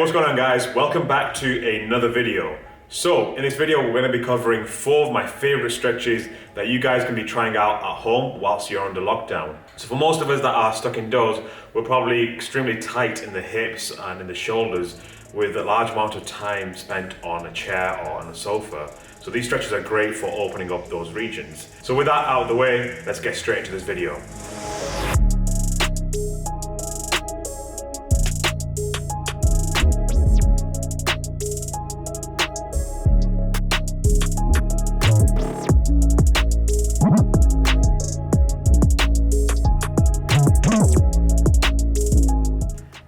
what's going on guys? Welcome back to another video. So in this video we're going to be covering 4 of my favorite stretches that you guys can be trying out at home whilst you're under lockdown. So for most of us that are stuck indoors, we're probably extremely tight in the hips and in the shoulders with a large amount of time spent on a chair or on a sofa. So these stretches are great for opening up those regions. So with that out of the way, let's get straight into this video.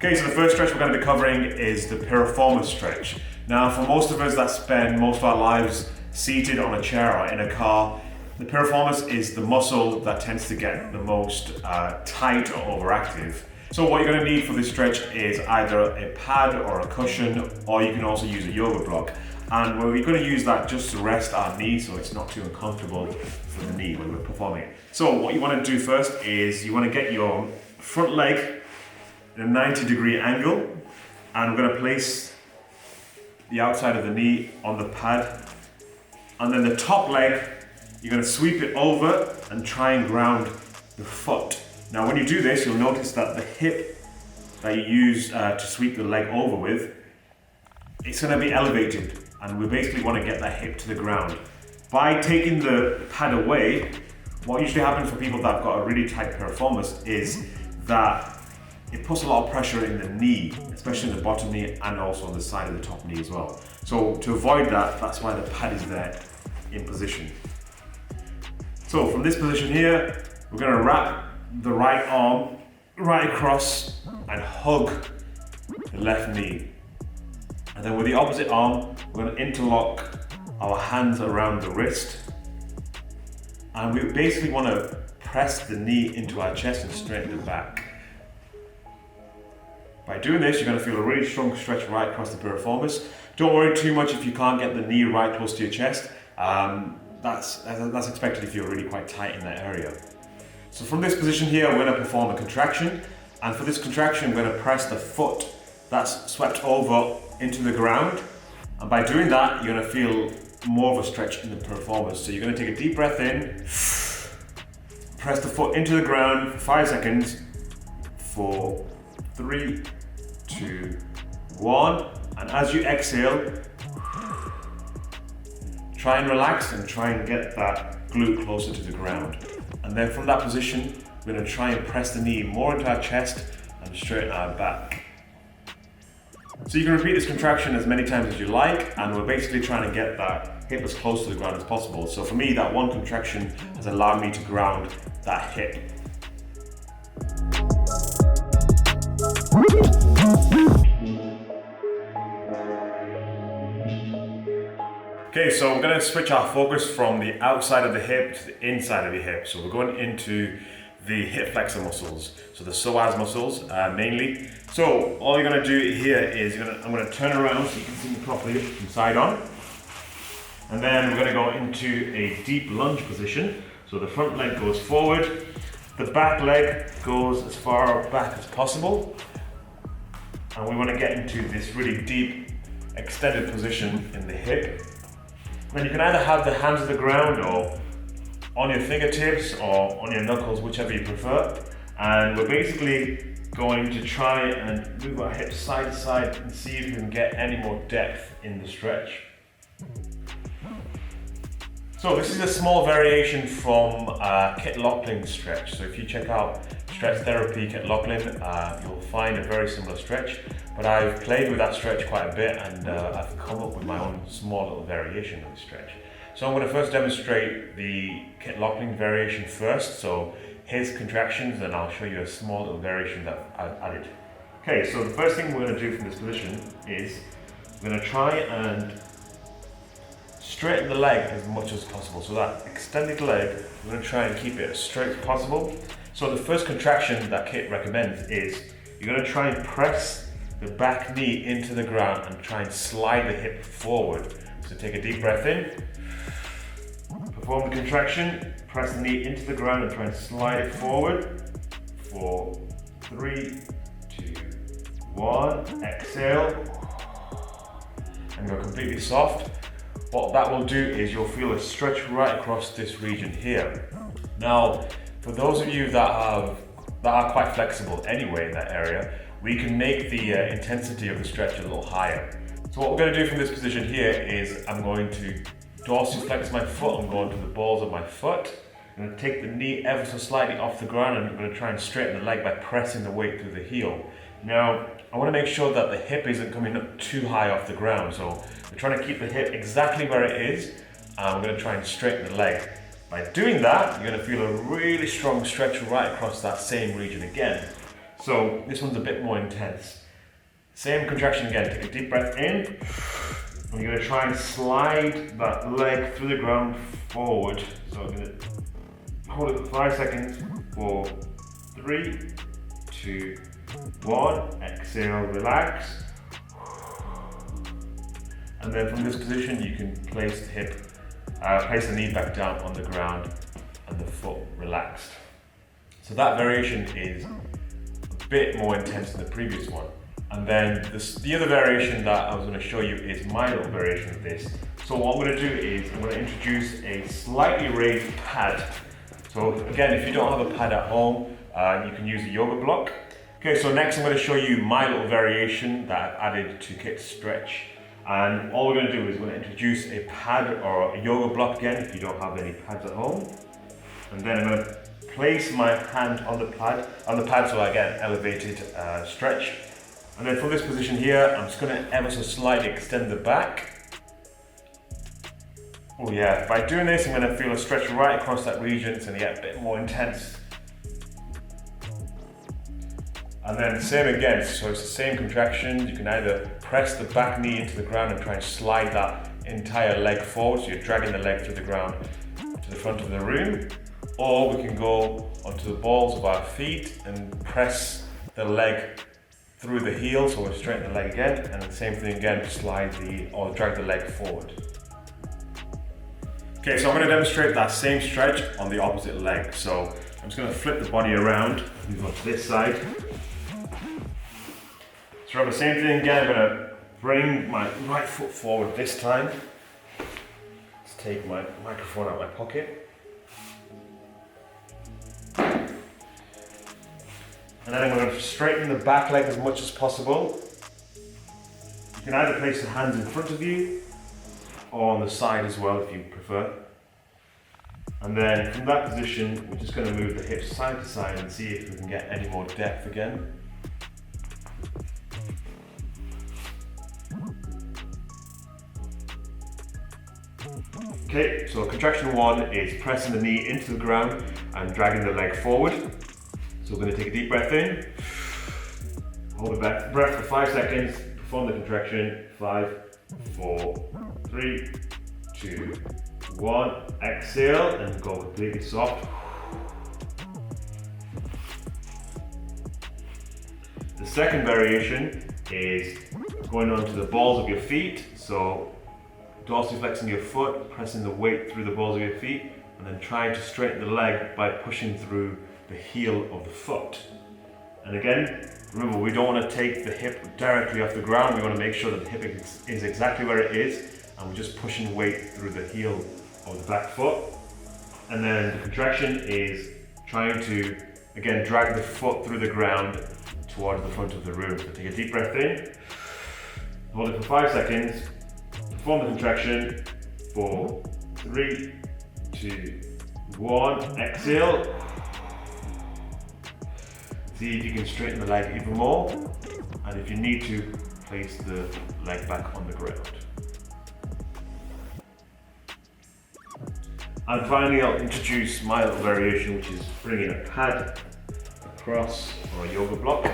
Okay, so the first stretch we're going to be covering is the Piriformis Stretch. Now, for most of us that spend most of our lives seated on a chair or in a car, the piriformis is the muscle that tends to get the most tight or overactive. So what you're going to need for this stretch is either a pad or a cushion, or you can also use a yoga block. And we're going to use that just to rest our knee so it's not too uncomfortable for the knee when we're performing it. So what you want to do first is you want to get your front leg in a 90-degree angle, and we're going to place the outside of the knee on the pad, and then the top leg you're going to sweep it over and try and ground the foot. Now when you do this, you'll notice that the hip that you use to sweep the leg over with, it's going to be elevated, and we basically want to get that hip to the ground. By taking the pad away, what usually happens for people that have got a really tight piriformis is that it puts a lot of pressure in the knee, especially in the bottom knee and also on the side of the top knee as well. So to avoid that, that's why the pad is there in position. So from this position here, we're going to wrap the right arm right across and hug the left knee. And then with the opposite arm, we're going to interlock our hands around the wrist. And we basically want to press the knee into our chest and straighten the back. By doing this, you're going to feel a really strong stretch right across the piriformis. Don't worry too much if you can't get the knee right close to your chest. That's expected if you're really quite tight in that area. So from this position here, we're going to perform a contraction. And for this contraction, we're going to press the foot that's swept over into the ground. And by doing that, you're going to feel more of a stretch in the piriformis. So you're going to take a deep breath in, press the foot into the ground for 5 seconds, 4, 3, 2, 1, and as you exhale, try and relax and try and get that glute closer to the ground. And then from that position, we're going to try and press the knee more into our chest and straighten our back. So you can repeat this contraction as many times as you like, and we're basically trying to get that hip as close to the ground as possible. So for me, that one contraction has allowed me to ground that hip. Okay, so we're going to switch our focus from the outside of the hip to the inside of the hip. So we're going into the hip flexor muscles, so the psoas muscles mainly. So all you're going to do here is I'm going to turn around so you can see me properly from side on. And then we're going to go into a deep lunge position. So the front leg goes forward, the back leg goes as far back as possible. And we want to get into this really deep extended position in the hip. And you can either have the hands on the ground or on your fingertips or on your knuckles, whichever you prefer. And we're basically going to try and move our hips side to side and see if we can get any more depth in the stretch. So this is a small variation from Kit Lockling stretch. So if you check out Stretch Therapy Kit Lockling, you'll find a very similar stretch. But I've played with that stretch quite a bit, and I've come up with my own small little variation of the stretch. So I'm going to first demonstrate the Kit Lockling variation first. So his contractions, and I'll show you a small little variation that I've added. Okay, so the first thing we're going to do from this position is we're going to try and straighten the leg as much as possible. So that extended leg, we're going to try and keep it as straight as possible. So the first contraction that Kit recommends is you're going to try and press the back knee into the ground and try and slide the hip forward. So take a deep breath in, perform the contraction, press the knee into the ground and try and slide it forward. 4, 3, 2, 1, exhale. and go completely soft, what that will do is you'll feel a stretch right across this region here. Now, for those of you that are quite flexible anyway in that area, we can make the intensity of the stretch a little higher. So what we're going to do from this position here is I'm going to dorsiflex my foot. I'm going to the balls of my foot. I'm going to take the knee ever so slightly off the ground, and I'm going to try and straighten the leg by pressing the weight through the heel. Now, I want to make sure that the hip isn't coming up too high off the ground. So we're trying to keep the hip exactly where it is, and we're going to try and straighten the leg. By doing that, you're going to feel a really strong stretch right across that same region again. So this one's a bit more intense. Same contraction again. Take a deep breath in, and you're going to try and slide that leg through the ground forward. So I'm going to hold it for 5 seconds. 4, 3, 2, 1. Exhale, relax. And then from this position, you can place the knee back down on the ground and the foot relaxed. So that variation is a bit more intense than the previous one. And then the other variation that I was going to show you is my little variation of this. So what I'm going to do is I'm going to introduce a slightly raised pad. So again, if you don't have a pad at home, you can use a yoga block. Okay, so next I'm going to show you my little variation that I've added to Kit's stretch. And all we're going to do is we're going to introduce a pad or a yoga block again if you don't have any pads at home. And then I'm going to place my hand on the pad so I get an elevated stretch. And then from this position here, I'm just going to ever so slightly extend the back. Oh yeah, by doing this, I'm going to feel a stretch right across that region. It's going to get a bit more intense. And then same again, so it's the same contraction. You can either press the back knee into the ground and try and slide that entire leg forward, so you're dragging the leg through the ground to the front of the room, or we can go onto the balls of our feet and press the leg through the heel, so we'll straighten the leg again, and the same thing again, drag the leg forward. Okay, so I'm going to demonstrate that same stretch on the opposite leg. So I'm just going to flip the body around, move on to this side. So for the same thing again, I'm going to bring my right foot forward this time. Let's take my microphone out of my pocket. And then I'm going to straighten the back leg as much as possible. You can either place the hands in front of you or on the side as well if you prefer. And then from that position, we're just going to move the hips side to side and see if we can get any more depth again. Okay, so contraction 1 is pressing the knee into the ground and dragging the leg forward. So we're going to take a deep breath in, hold the breath for 5 seconds, perform the contraction. 5, 4, 3, 2, 1. Exhale and go completely soft. The second variation is going onto the balls of your feet. So dorsiflexing your foot, pressing the weight through the balls of your feet, and then trying to straighten the leg by pushing through the heel of the foot. And again, remember, we don't want to take the hip directly off the ground. We want to make sure that the hip is exactly where it is, and we're just pushing weight through the heel of the back foot. And then the contraction is trying to, again, drag the foot through the ground towards the front of the room. So take a deep breath in, hold it for 5 seconds, perform the contraction. 4, 3, 2, 1. Exhale. See if you can straighten the leg even more, and if you need to, place the leg back on the ground. And finally, I'll introduce my little variation, which is bringing a pad across or a yoga block,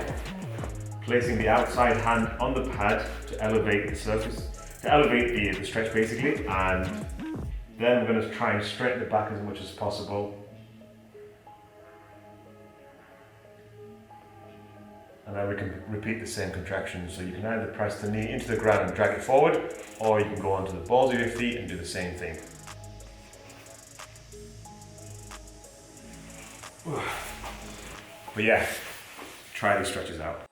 placing the outside hand on the pad to elevate the surface, to elevate the stretch basically, and then I'm going to try and straighten the back as much as possible. And then we can repeat the same contraction. So you can either press the knee into the ground and drag it forward, or you can go onto the balls of your feet and do the same thing. But yeah, try these stretches out.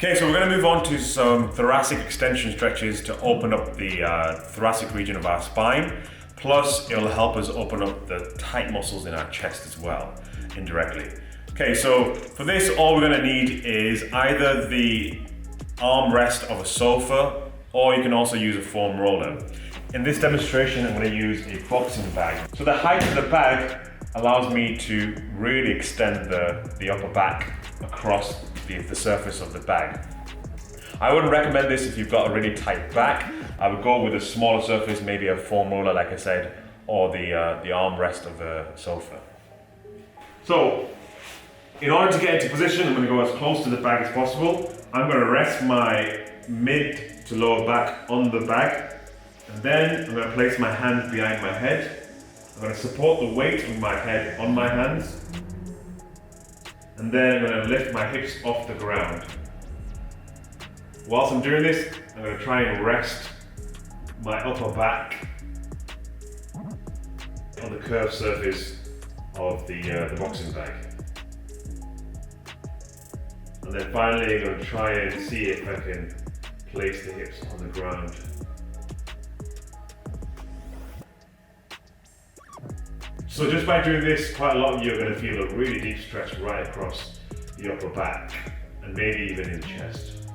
Okay, so we're going to move on to some thoracic extension stretches to open up the thoracic region of our spine. Plus, it'll help us open up the tight muscles in our chest as well, indirectly. Okay, so for this, all we're going to need is either the armrest of a sofa, or you can also use a foam roller. In this demonstration, I'm going to use a boxing bag. So the height of the bag allows me to really extend the upper back across the surface of the bag. I wouldn't recommend this if you've got a really tight back. I would go with a smaller surface, maybe a foam roller like I said, or the armrest of a sofa. So, in order to get into position, I'm going to go as close to the bag as possible. I'm going to rest my mid to lower back on the bag, and then I'm going to place my hands behind my head. I'm going to support the weight of my head on my hands. And then I'm going to lift my hips off the ground. Whilst I'm doing this, I'm going to try and rest my upper back on the curved surface of the boxing bag. And then finally, I'm going to try and see if I can place the hips on the ground. So just by doing this quite a lot, you're going to feel a really deep stretch right across the upper back and maybe even in the chest.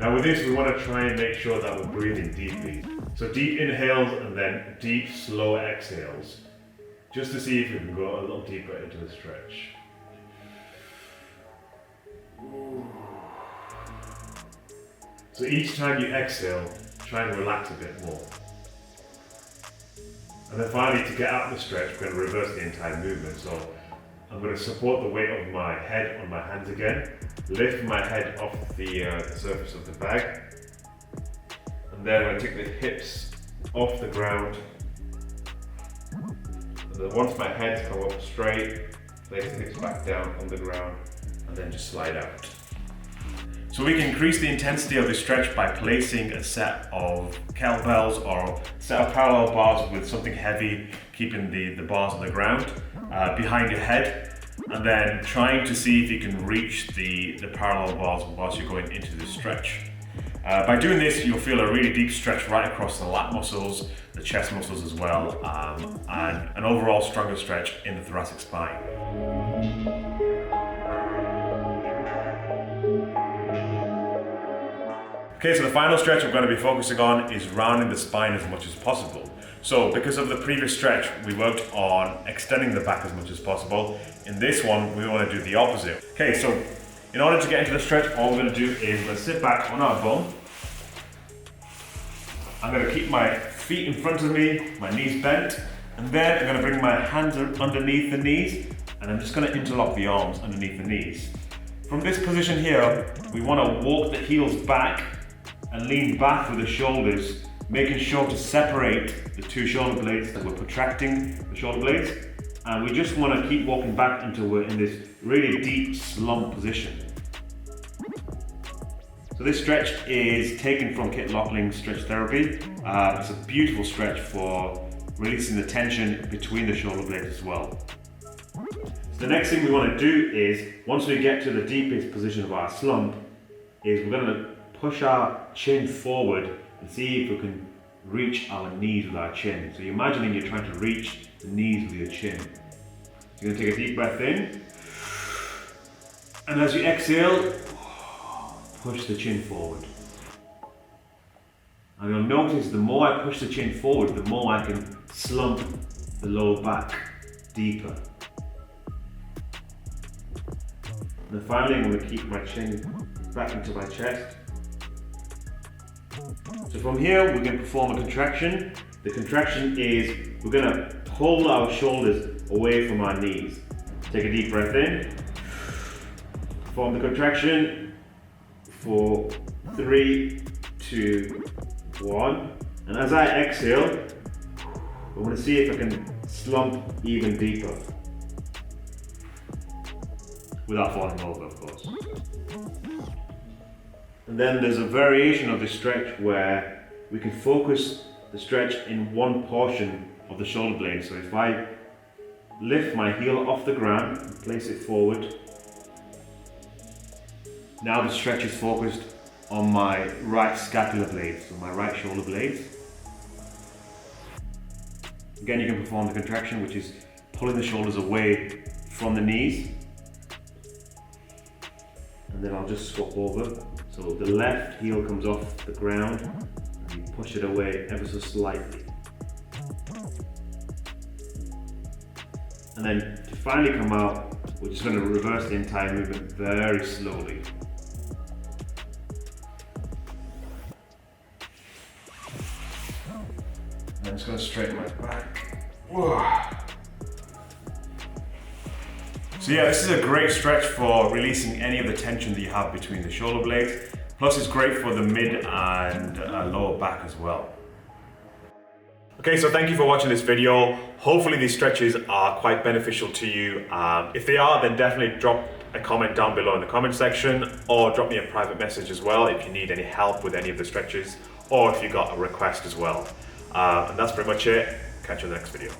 Now with this, we want to try and make sure that we're breathing deeply. So deep inhales and then deep, slow exhales, just to see if we can go a little deeper into the stretch. So each time you exhale, try and relax a bit more. And then finally, to get out of the stretch, we're going to reverse the entire movement. So I'm going to support the weight of my head on my hands again, lift my head off the surface of the bag, and then I'm going to take the hips off the ground. And then once my head's come up straight, place the hips back down on the ground, and then just slide out. So we can increase the intensity of the stretch by placing a set of kettlebells or a set of parallel bars with something heavy, keeping the bars on the ground behind your head, and then trying to see if you can reach the parallel bars whilst you're going into the stretch. By doing this, you'll feel a really deep stretch right across the lat muscles, the chest muscles as well, and an overall stronger stretch in the thoracic spine. Okay, so the final stretch we're going to be focusing on is rounding the spine as much as possible. So because of the previous stretch, we worked on extending the back as much as possible. In this one, we want to do the opposite. Okay, so in order to get into the stretch, all we're going to do is we're going to sit back on our bum. I'm going to keep my feet in front of me, my knees bent, and then I'm going to bring my hands underneath the knees, and I'm just going to interlock the arms underneath the knees. From this position here, we want to walk the heels back and lean back with the shoulders, making sure to separate the two shoulder blades that we're protracting the shoulder blades. And we just want to keep walking back until we're in this really deep slump position. So this stretch is taken from Kit Lockling's stretch therapy. It's a beautiful stretch for releasing the tension between the shoulder blades as well. So the next thing we want to do is, once we get to the deepest position of our slump, is we're going to push our chin forward and see if we can reach our knees with our chin. So you're imagining you're trying to reach the knees with your chin. So you're going to take a deep breath in, and as you exhale, push the chin forward. And you'll notice the more I push the chin forward, the more I can slump the lower back deeper. And then finally, I'm going to keep my chin back into my chest. So from here, we're going to perform a contraction. The contraction is, we're going to pull our shoulders away from our knees. Take a deep breath in. Perform the contraction for 3, 2, 1. And as I exhale, I want to see if I can slump even deeper. Without falling over, of course. And then there's a variation of this stretch where we can focus the stretch in one portion of the shoulder blade. So if I lift my heel off the ground and place it forward, Now the stretch is focused on my right scapular blades, so my right shoulder blades. Again, you can perform the contraction, which is pulling the shoulders away from the knees. And then I'll just swap over. So the left heel comes off the ground and you push it away ever so slightly. And then to finally come out, we're just going to reverse the entire movement very slowly. And I'm just going to straighten my back. Whoa. So yeah, this is a great stretch for releasing any of the tension that you have between the shoulder blades. Plus it's great for the mid and lower back as well. Okay, so thank you for watching this video. Hopefully these stretches are quite beneficial to you. If they are, then definitely drop a comment down below in the comment section, or drop me a private message as well if you need any help with any of the stretches, or if you got a request as well. And that's pretty much it. Catch you in the next video.